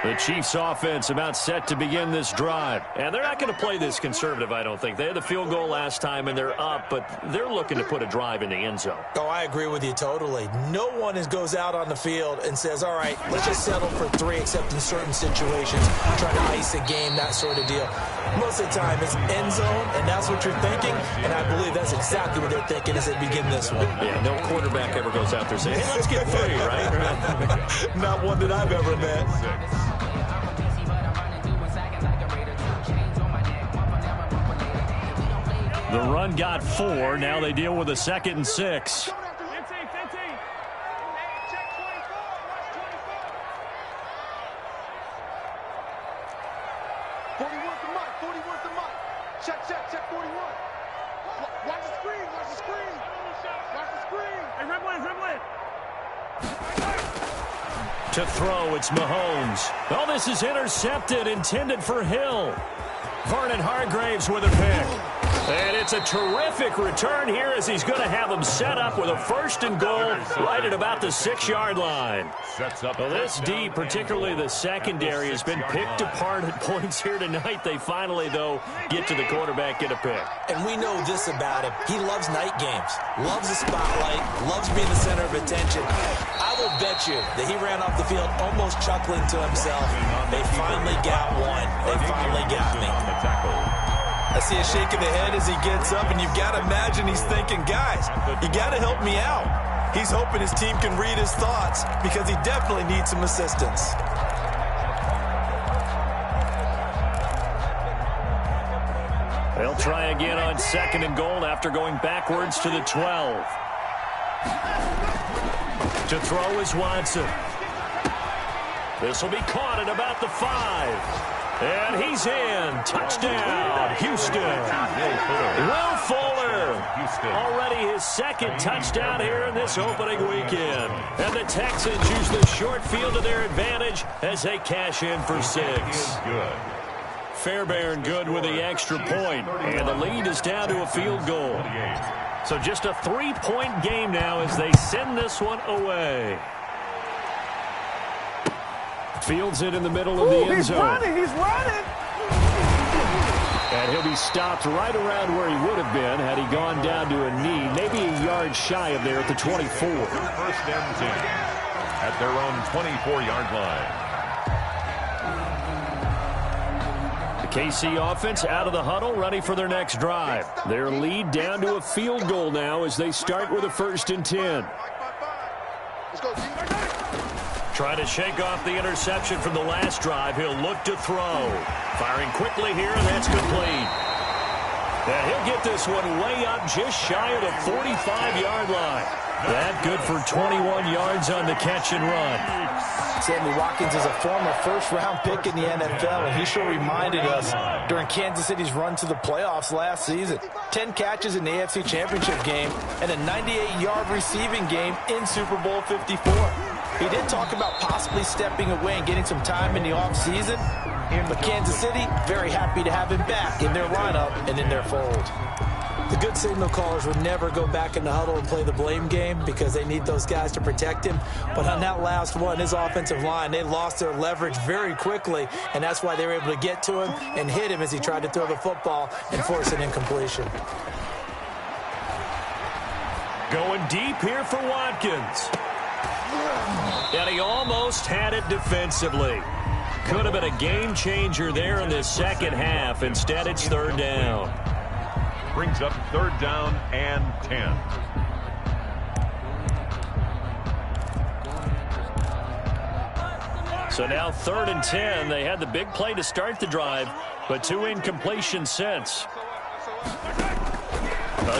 Speaker 2: The Chiefs offense about set to begin this drive. And they're not going to play this conservative, I don't think. They had the field goal last time, and they're up, but they're looking to put a drive in the end zone.
Speaker 3: Oh, I agree with you totally. No one goes out on the field and says, all right, let's just settle for 3, except in certain situations, trying to ice a game, that sort of deal. Most of the time, it's end zone, and that's what you're thinking, and I believe that's exactly what they're thinking as they begin this one.
Speaker 2: Yeah, no quarterback ever goes out there saying, hey, let's get 3, right?
Speaker 3: Not one that I've ever met.
Speaker 2: The run got 4. Now they deal with a 2nd and 6.
Speaker 6: Check 41. Watch the screen. Hey, Rimlin.
Speaker 2: To throw, it's Mahomes. Oh, this is intercepted, intended for Hill. Vernon Hargreaves with a pick. And it's a terrific return here as he's going to have them set up with a 1st and goal right at about the 6-yard line. Well, this D, particularly the secondary, has been picked apart at points here tonight. They finally, though, get to the quarterback, get a pick.
Speaker 3: And we know this about him. He loves night games, loves the spotlight, loves being the center of attention. I will bet you that he ran off the field almost chuckling to himself. They finally got one. They finally got me. I see a shake of the head as he gets up, and you've got to imagine he's thinking, guys, you got to help me out. He's hoping his team can read his thoughts because he definitely needs some assistance.
Speaker 2: They'll try again on 2nd and goal after going backwards to the 12. To throw is Watson. This will be caught at about the 5. And he's in. Touchdown, Houston. Will Fuller. Already his 2nd touchdown here in this opening weekend. And the Texans use the short field to their advantage as they cash in for 6.
Speaker 4: Good.
Speaker 2: Fairbairn good with the extra point, and the lead is down to a field goal. So just a 3-point game now as they send this one away.
Speaker 5: Fields it in the middle of the end zone.
Speaker 6: He's running.
Speaker 5: And he'll be stopped right around where he would have been had he gone down to a knee, maybe a yard shy of there at the 24.
Speaker 4: First and 10 at their own 24-yard line.
Speaker 2: The KC offense out of the huddle, ready for their next drive. Their lead down to a field goal now as they start with a 1st and 10.
Speaker 6: Let's go.
Speaker 2: Trying to shake off the interception from the last drive. He'll look to throw. Firing quickly here, and that's complete. And he'll get this one way up just shy of the 45-yard line. That good for 21 yards on the catch and run.
Speaker 3: Sammy Watkins is a former first-round pick in the NFL, and he sure reminded us during Kansas City's run to the playoffs last season. 10 catches in the AFC Championship game and a 98-yard receiving game in Super Bowl 54. He did talk about possibly stepping away and getting some time in the offseason, but Kansas City very happy to have him back in their lineup and in their fold. The good signal callers would never go back in the huddle and play the blame game because they need those guys to protect him. But on that last one, his offensive line, they lost their leverage very quickly, and that's why they were able to get to him and hit him as he tried to throw the football and force an incompletion.
Speaker 2: Going deep here for Watkins. And he almost had it defensively. Could have been a game changer there in the second half. Instead, it's 3rd down.
Speaker 4: Brings up 3rd down and 10.
Speaker 2: So now 3rd and 10. They had the big play to start the drive, but 2 incompletions since.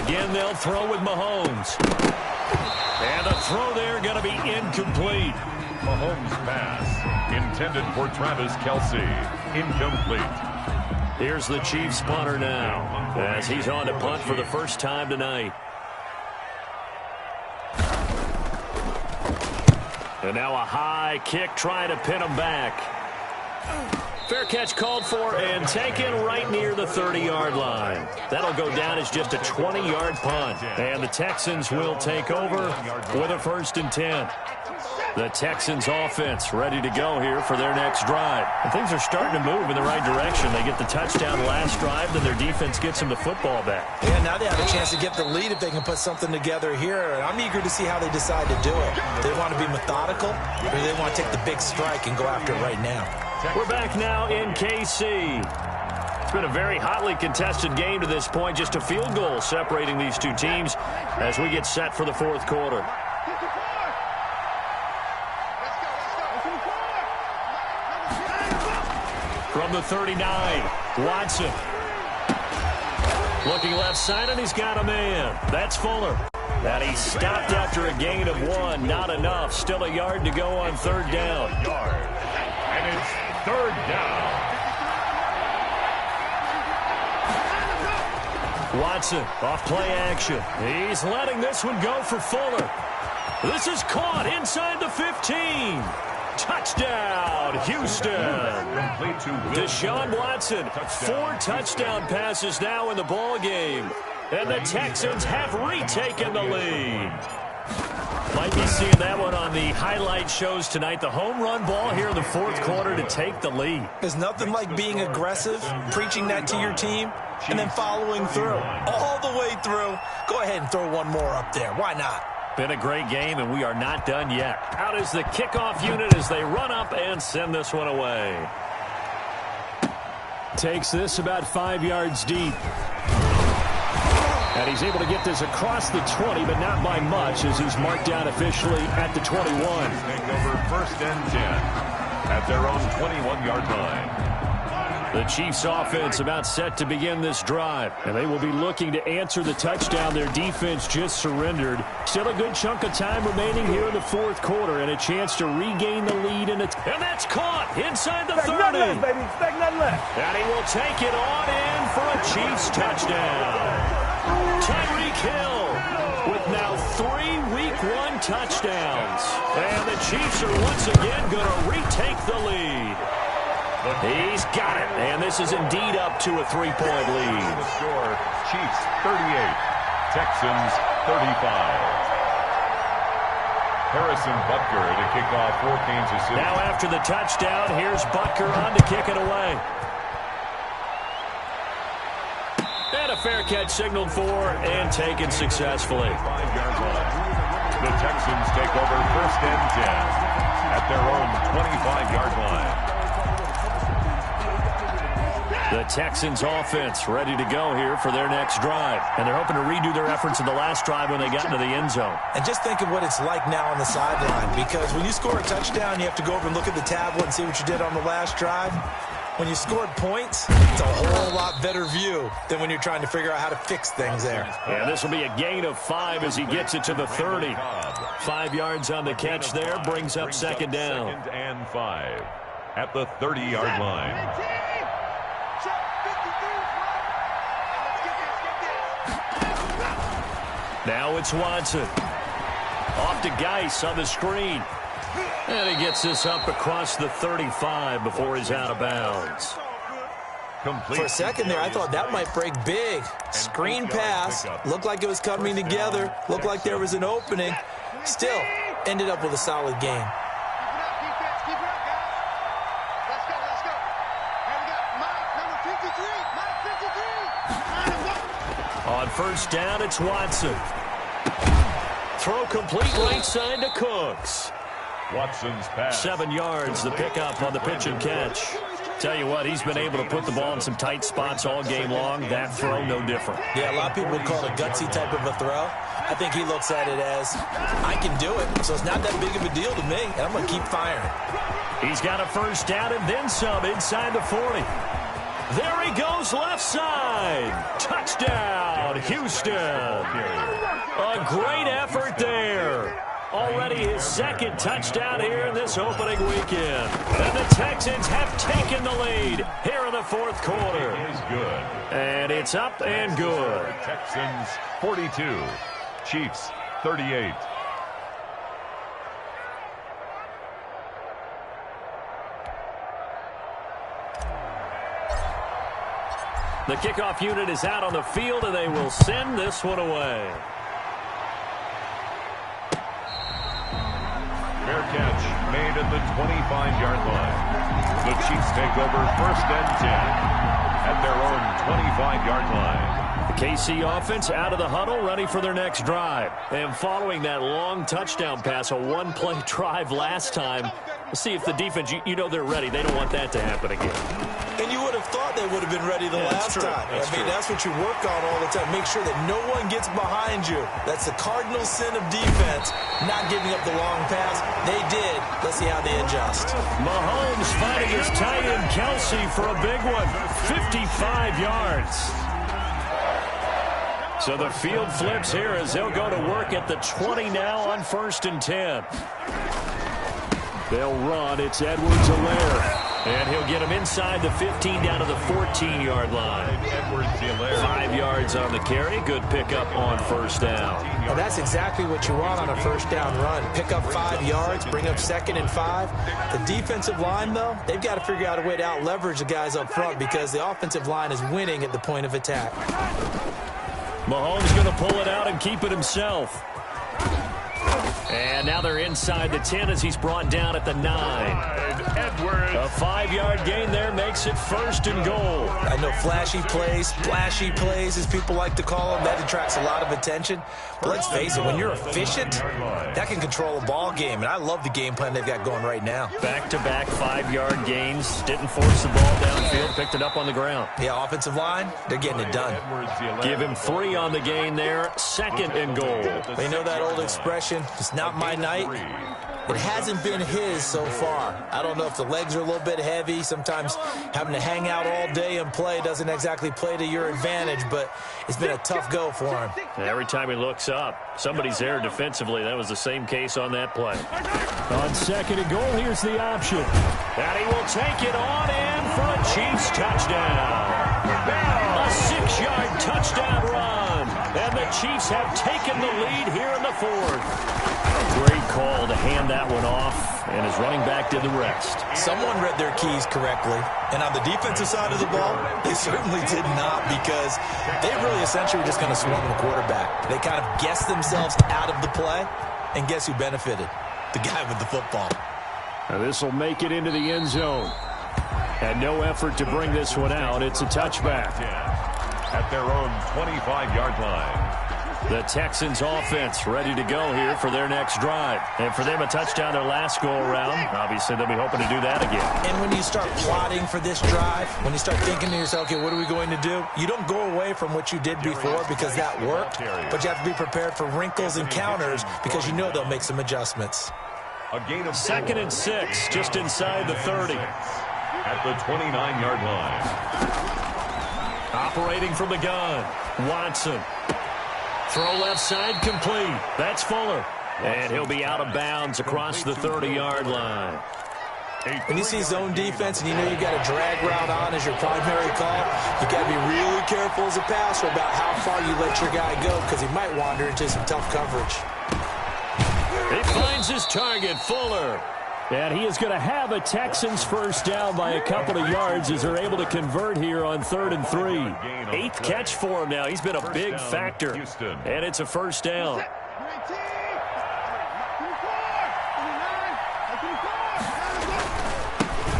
Speaker 2: Again, they'll throw with Mahomes. And the throw there going to be incomplete.
Speaker 4: Mahomes' pass intended for Travis Kelce. Incomplete.
Speaker 2: Here's the Chiefs punter now as he's on to punt for the first time tonight. And now a high kick trying to pin him back. Fair catch called for and taken right near the 30-yard line. That'll go down as just a 20-yard punt. And the Texans will take over with a 1st and 10. The Texans offense ready to go here for their next drive. And things are starting to move in the right direction. They get the touchdown last drive, then their defense gets them the football back.
Speaker 3: Yeah, now they have a chance to get the lead if they can put something together here. And I'm eager to see how they decide to do it. Do they want to be methodical, or do they want to take the big strike and go after it right now?
Speaker 2: We're back now in KC. It's been a very hotly contested game to this point. Just a field goal separating these two teams as we get set for the 4th quarter. From the 39, Watson. Looking left side, and he's got a man. That's Fuller. And he stopped after a gain of 1. Not enough. Still a yard to go on 3rd down.
Speaker 4: And it's 3rd down.
Speaker 2: Watson off play action. He's letting this one go for Fuller. This is caught inside the 15. Touchdown, Houston. Deshaun Watson, 4 touchdown passes now in the ball game. And the Texans have retaken the lead. Might be seeing that one on the highlight shows tonight. The home run ball here in the 4th quarter to take the lead.
Speaker 3: There's nothing like being aggressive, preaching that to your team, and then following through. All the way through. Go ahead and throw one more up there. Why not?
Speaker 2: Been a great game, and we are not done yet. Out is the kickoff unit as they run up and send this one away.
Speaker 5: Takes this about 5 yards deep. And he's able to get this across the 20, but not by much as he's marked down officially at the 21.
Speaker 4: Take over 1st and 10 at their own 21-yard line.
Speaker 5: The Chiefs offense about set to begin this drive, and they will be looking to answer the touchdown their defense just surrendered. Still a good chunk of time remaining here in the 4th quarter and a chance to regain the lead. And
Speaker 2: that's caught inside the 30.
Speaker 6: Expect nothing less, baby. Expect nothing less.
Speaker 2: And he will take it on in for a Chiefs touchdown. Tyreek Hill with now 3 Week 1 touchdowns. And the Chiefs are once again going to retake the lead. He's got it, and this is indeed up to a 3-point lead.
Speaker 4: The score, Chiefs 38, Texans 35. Harrison Butker to kick off for Kansas City.
Speaker 2: Now after the touchdown, here's Butker on to kick it away. And a fair catch signaled for and taken successfully.
Speaker 4: 5-yard line. The Texans take over 1st and 10 at their own 25-yard line.
Speaker 2: The Texans offense ready to go here for their next drive. And they're hoping to redo their efforts in the last drive when they got into the end zone.
Speaker 3: And just think of what it's like now on the sideline, because when you score a touchdown, you have to go over and look at the tablet and see what you did on the last drive. When you scored points, it's a whole lot better view than when you're trying to figure out how to fix things there.
Speaker 2: And this will be a gain of 5 as he gets it to the 30. 5 yards on the catch there, brings up 2nd down.
Speaker 4: 2nd and 5 at the 30-yard line.
Speaker 2: Now it's Watson. Off to Geis on the screen. And he gets this up across the 35 before he's out of bounds.
Speaker 3: For a second there, I thought that might break big. Screen pass. Looked like it was coming together. Looked like there was an opening. Still, ended up with a solid game.
Speaker 2: On 1st down, it's Watson. Throw complete right side to Cooks.
Speaker 4: Watson's pass.
Speaker 2: 7 yards, the pickup on the pitch and catch. Tell you what, he's been able to put the ball in some tight spots all game long. That throw, no different.
Speaker 3: Yeah, a lot of people would call it a gutsy type of a throw. I think he looks at it as, I can do it, so it's not that big of a deal to me, and I'm going to keep firing.
Speaker 2: He's got a 1st down and then some inside the 40. There he goes left side. Touchdown, Houston. A great effort there. Already his 2nd touchdown here in this opening weekend. And the Texans have taken the lead here in the 4th quarter.
Speaker 4: It is good.
Speaker 2: And it's up and good.
Speaker 4: Texans 42, Chiefs 38.
Speaker 2: The kickoff unit is out on the field, and they will send this one away.
Speaker 4: Fair catch made at the 25-yard line. The Chiefs take over 1st and 10 at their own 25-yard line.
Speaker 2: The KC offense out of the huddle, ready for their next drive. And following that long touchdown pass, a one-play drive last time, we'll see if the defense, you know they're ready. They don't want that to happen again.
Speaker 3: And you would have thought they would have been ready the last time. That's what you work on all the time. Make sure that no one gets behind you. That's the cardinal sin of defense, not giving up the long pass. They did. Let's see how they adjust.
Speaker 2: Mahomes fighting his tight end Kelsey for a big one. 55 yards. So the field flips here as they'll go to work at the 20 now on 1st and 10. They'll run. It's Edwards-Helaire. And he'll get him inside the 15 down to the 14-yard line. 5 yards on the carry. Good pickup on 1st down.
Speaker 3: Well, that's exactly what you want on a 1st down run. Pick up 5 yards, bring up 2nd and 5. The defensive line, though, they've got to figure out a way to out-leverage the guys up front because the offensive line is winning at the point of attack.
Speaker 2: Mahomes going to pull it out and keep it himself. And now they're inside the 10 as he's brought down at the 9.
Speaker 4: Edwards.
Speaker 2: A 5-yard gain there makes it 1st and goal.
Speaker 3: I know flashy plays, splashy plays, as people like to call them, that attracts a lot of attention. But let's face it, when you're efficient, that can control a ball game. And I love the game plan they've got going right now.
Speaker 2: Back-to-back 5-yard gains. Didn't force the ball downfield. Picked it up on the ground.
Speaker 3: Yeah, offensive line, they're getting it done.
Speaker 2: Give him 3 on the gain there. 2nd and goal.
Speaker 3: They know that old expression, it's not my night. It hasn't been his so far. I don't know if the legs are a little bit heavy. Sometimes having to hang out all day and play doesn't exactly play to your advantage, but it's been a tough go for him.
Speaker 2: And every time he looks up, somebody's there defensively. That was the same case on that play. On 2nd and goal, here's the option. And he will take it on in for a Chiefs touchdown. A 6-yard touchdown run. And the Chiefs have taken the lead here in the fourth. Great call to hand that one off, and his running back did the rest.
Speaker 3: Someone read their keys correctly, and on the defensive side of the ball, they certainly did not, because they really essentially were just going to swung the quarterback. They kind of guessed themselves out of the play, and guess who benefited? The guy with the football.
Speaker 5: Now this will make it into the end zone. And no effort to bring this one out. It's a touchback.
Speaker 4: At their own 25-yard line.
Speaker 2: The Texans offense ready to go here for their next drive. And for them, a touchdown their last go-around. Obviously, they'll be hoping to do that again.
Speaker 3: And when you start plotting for this drive, when you start thinking to yourself, okay, what are we going to do? You don't go away from what you did before because that worked, but you have to be prepared for wrinkles and counters because you know they'll make some adjustments.
Speaker 4: A gain of
Speaker 2: 2nd and 6, just inside the 30.
Speaker 4: At the 29-yard line.
Speaker 2: Operating from the gun, Watson. Throw left side complete. That's Fuller. And he'll be out of bounds across the 30-yard line.
Speaker 3: When you see zone defense and you know you got a drag route on as your primary call, you got to be really careful as a passer about how far you let your guy go because he might wander into some tough coverage.
Speaker 2: He finds his target, Fuller.
Speaker 5: And he is going to have a Texans first down by a couple of yards as they're able to convert here on 3rd and 3.
Speaker 2: 8th catch for him now. He's been a big factor. And it's a first down.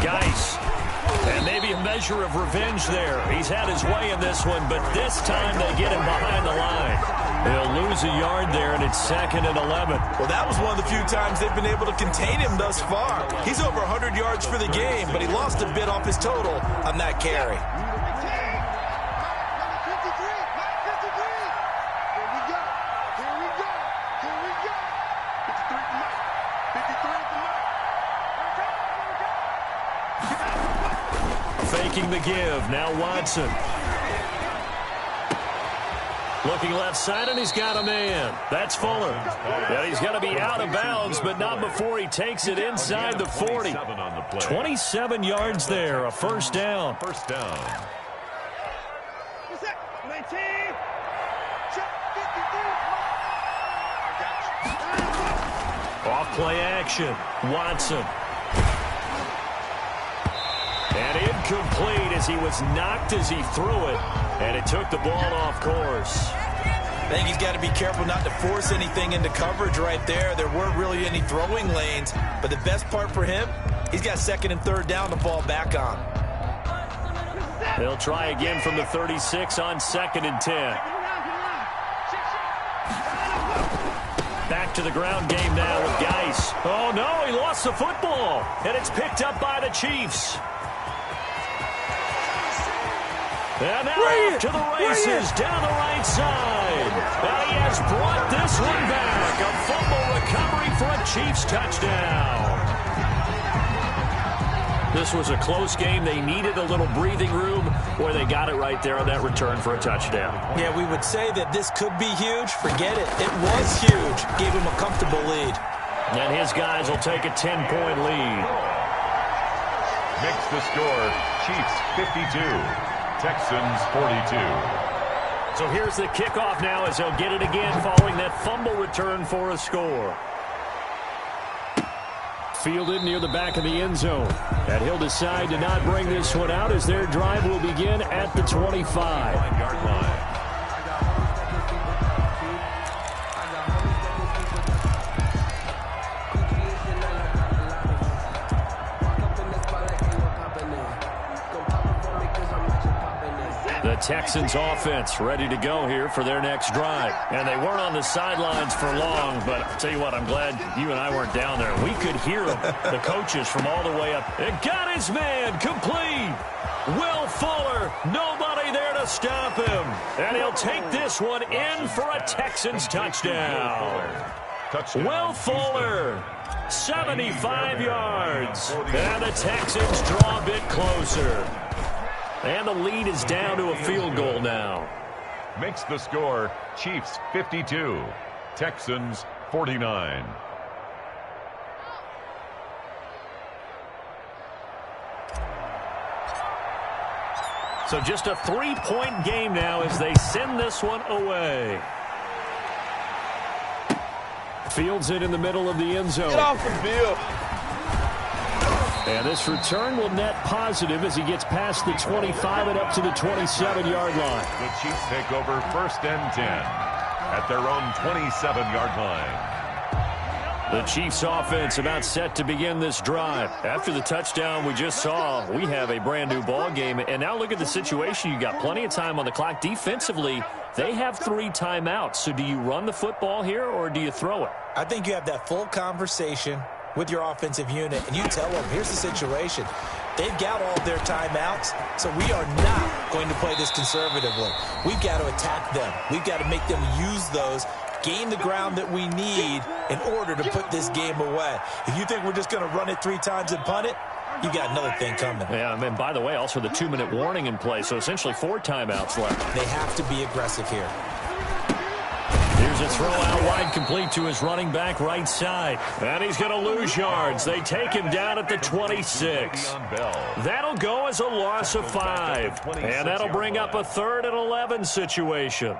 Speaker 2: Geis. And maybe a measure of revenge there. He's had his way in this one, but this time they get him behind the line. They'll lose a yard there, and it's 2nd and 11.
Speaker 3: Well, that was one of the few times they've been able to contain him thus far. He's over 100 yards for the game, but he lost a bit off his total on that carry.
Speaker 2: Faking the give. Now Watson. Looking left side, and he's got a man. That's Fuller. And he's going to be out of bounds, but not before he takes it inside the 40. 27 yards there, a first down.
Speaker 4: First down.
Speaker 2: Off play action. Watson. And incomplete as he was knocked as he threw it. And it took the ball off course.
Speaker 3: I think he's got to be careful not to force anything into coverage right there. There weren't really any throwing lanes. But the best part for him, he's got 2nd and 3rd down to fall back on.
Speaker 2: They'll try again from the 36 on 2nd and 10. Back to the ground game now with Geis. Oh, no, he lost the football. And it's picked up by the Chiefs. And now off to the races down the right side. And he has brought this one back. A fumble recovery for a Chiefs touchdown. This was a close game. They needed a little breathing room, where they got it right there on that return for a touchdown.
Speaker 3: Yeah, we would say that this could be huge. Forget it. It was huge. Gave him a comfortable lead.
Speaker 2: And his guys will take a 10-point lead.
Speaker 4: Makes the score Chiefs 52. Texans 42.
Speaker 2: So here's the kickoff now as they'll get it again following that fumble return for a score.
Speaker 5: Fielded near the back of the end zone. And he'll decide to not bring this one out as their drive will begin at the 25-yard line.
Speaker 2: The Texans offense ready to go here for their next drive. And they weren't on the sidelines for long, but I'll tell you what, I'm glad you and I weren't down there. We could hear them, the coaches, from all the way up. It got his man complete. Will Fuller, nobody there to stop him. And he'll take this one in for a Texans touchdown. Will Fuller, 75 yards. And the Texans draw a bit closer. And the lead is down to a field goal now.
Speaker 4: Makes the score Chiefs 52, Texans 49.
Speaker 2: So just a 3-point game now as they send this one away.
Speaker 5: Fields it in the middle of the end zone.
Speaker 3: Get off the field.
Speaker 5: And this return will net positive as he gets past the 25 and up to the 27-yard line.
Speaker 4: The Chiefs take over 1st and 10 at their own 27-yard line.
Speaker 2: The Chiefs offense about set to begin this drive. After the touchdown we just saw, we have a brand new ball game. And now look at the situation. You got plenty of time on the clock. Defensively, they have 3 timeouts. So do you run the football here or do you throw it?
Speaker 3: I think you have that full conversation with your offensive unit, and you tell them, here's the situation. They've got all of their timeouts, so we are not going to play this conservatively. We've got to attack them. We've got to make them use those, gain the ground that we need in order to put this game away. If you think we're just going to run it 3 times and punt it, you got another thing coming.
Speaker 2: Yeah, and by the way, also the 2-minute warning in play, so essentially 4 timeouts left.
Speaker 3: They have to be aggressive here.
Speaker 2: Here's a throw out wide, complete to his running back right side. And he's going to lose yards. They take him down at the 26. That'll go as a loss of 5. And that'll bring up a 3rd and 11 situation.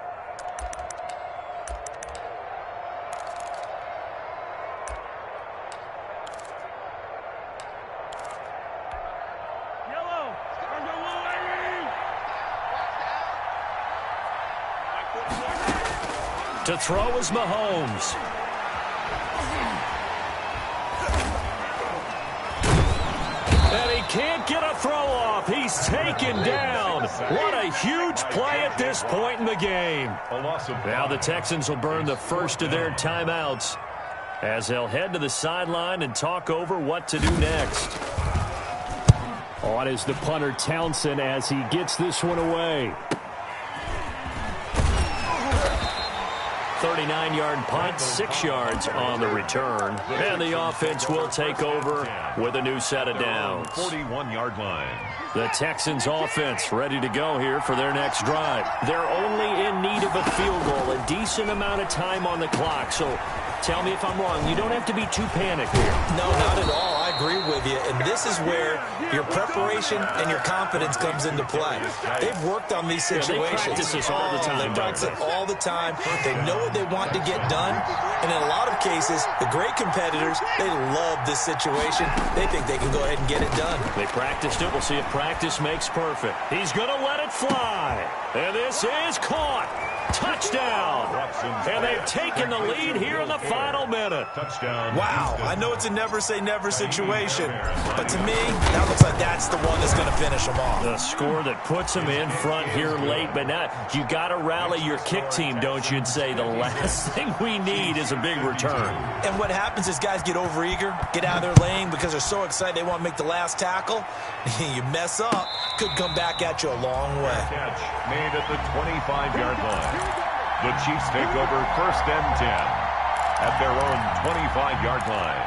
Speaker 2: To throw is Mahomes. And he can't get a throw off. He's taken down. What a huge play at this point in the game. Now the Texans will burn the first of their timeouts as they'll head to the sideline and talk over what to do next.
Speaker 5: On is the punter Townsend as he gets this one away.
Speaker 2: 39-yard punt, 6 yards on the return. And the offense will take over with a new set of downs.
Speaker 4: 41-yard line.
Speaker 2: The Texans offense ready to go here for their next drive. They're only in need of a field goal, a decent amount of time on the clock. So tell me if I'm wrong. You don't have to be too panicked here.
Speaker 3: No, not at all. I agree with you. And this is where your preparation and your confidence comes into play. They've worked on these situations.
Speaker 2: They practice this all the time.
Speaker 3: They practice it all the time. They know what they want to get done. And in a lot of cases, the great competitors, they love this situation. They think they can go ahead and get it done.
Speaker 2: They practiced it. We'll see if practice makes perfect. He's going to let it fly. And this is caught. Touchdown. And they've taken the lead here in the final minute.
Speaker 4: Touchdown.
Speaker 3: Wow. I know it's a never-say-never situation, but to me, that looks like that's the one that's going to finish them off.
Speaker 2: The score that puts them in front here late, but now you got to rally your kick team, don't you, and say the last thing we need is a big return.
Speaker 3: And what happens is guys get overeager, get out of their lane because they're so excited they want to make the last tackle. You mess up, could come back at you a long way.
Speaker 4: Catch made at the 25-yard line. The Chiefs take over 1st and 10 at their own 25-yard line.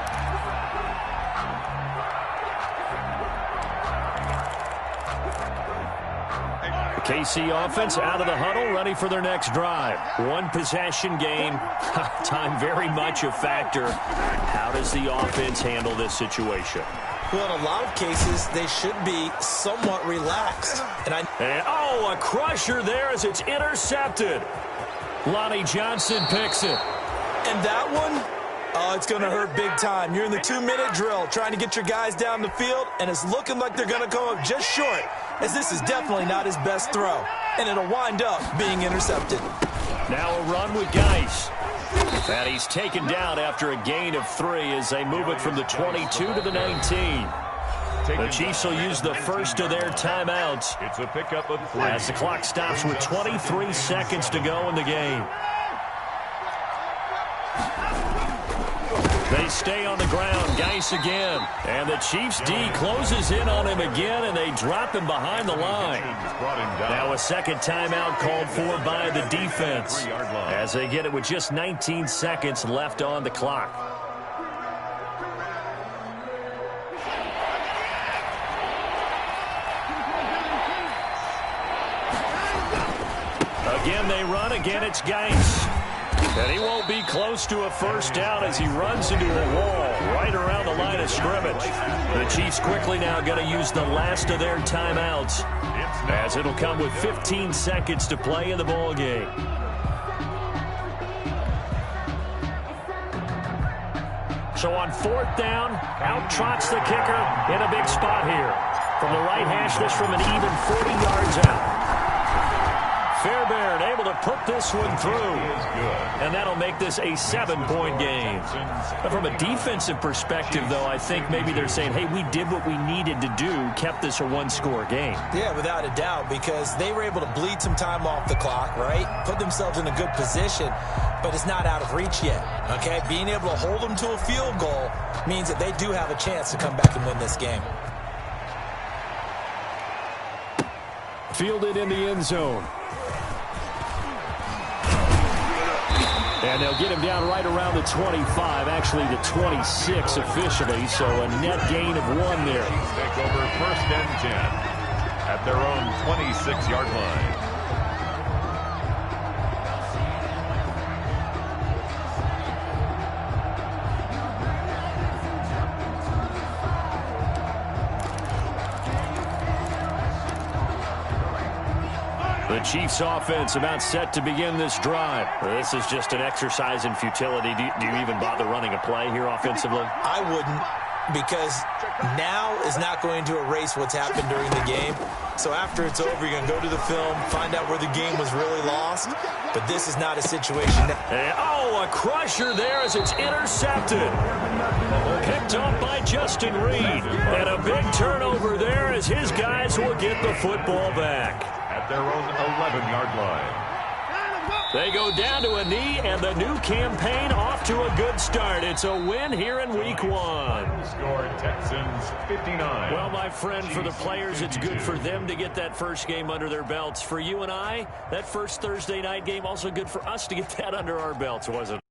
Speaker 2: The KC offense out of the huddle, ready for their next drive. 1 possession game. Time very much a factor. How does the offense handle this situation?
Speaker 3: Well, in a lot of cases, they should be somewhat relaxed. And
Speaker 2: a crusher there as it's intercepted. Lonnie Johnson picks it.
Speaker 3: And that one, oh, it's going to hurt big time. You're in the 2-minute drill trying to get your guys down the field, and it's looking like they're going to come up just short, as this is definitely not his best throw. And it'll wind up being intercepted.
Speaker 2: Now a run with Geis. And he's taken down after a gain of 3 as they move it from the 22 to the 19. The Chiefs will use the first of their timeouts.
Speaker 4: It's a pickup of 3.
Speaker 2: As the clock stops with 23 seconds to go in the game. They stay on the ground. Geis again. And the Chiefs D closes in on him again, and they drop him behind the line. Now a second timeout called for by the defense as they get it with just 19 seconds left on the clock. Again they run. Again it's Geis. And he won't be close to a first down as he runs into a wall right around the line of scrimmage. The Chiefs quickly now going to use the last of their timeouts, as it'll come with 15 seconds to play in the ball game. So on 4th down, out trots the kicker in a big spot here. From the right hash, this from an even 40 yards out. Fairbairn able to put this one through. And that'll make this a 7-point game. But from a defensive perspective, though, I think maybe they're saying, hey, we did what we needed to do, kept this a one-score game.
Speaker 3: Yeah, without a doubt, because they were able to bleed some time off the clock, right? Put themselves in a good position, but it's not out of reach yet, okay? Being able to hold them to a field goal means that they do have a chance to come back and win this game.
Speaker 5: Fielded in the end zone. And they'll get him down right around the 25, actually the 26 officially, so a net gain of 1 there.
Speaker 4: Take over 1st and 10 at their own 26-yard line.
Speaker 2: The Chiefs offense about set to begin this drive. This is just an exercise in futility. Do you even bother running a play here offensively?
Speaker 3: I wouldn't, because now is not going to erase what's happened during the game. So after it's over, you're going to go to the film, find out where the game was really lost. But this is not a situation that...
Speaker 2: Oh, a crusher there as it's intercepted. Picked up by Justin Reed. And a big turnover there as his guys will get the football back.
Speaker 4: At their own 11-yard line.
Speaker 2: They go down to a knee, and the new campaign off to a good start. It's a win here in Week 1.
Speaker 4: Score Texans 59.
Speaker 2: Well, my friend, for the players, it's good for them to get that first game under their belts. For you and I, that first Thursday night game, also good for us to get that under our belts, wasn't it?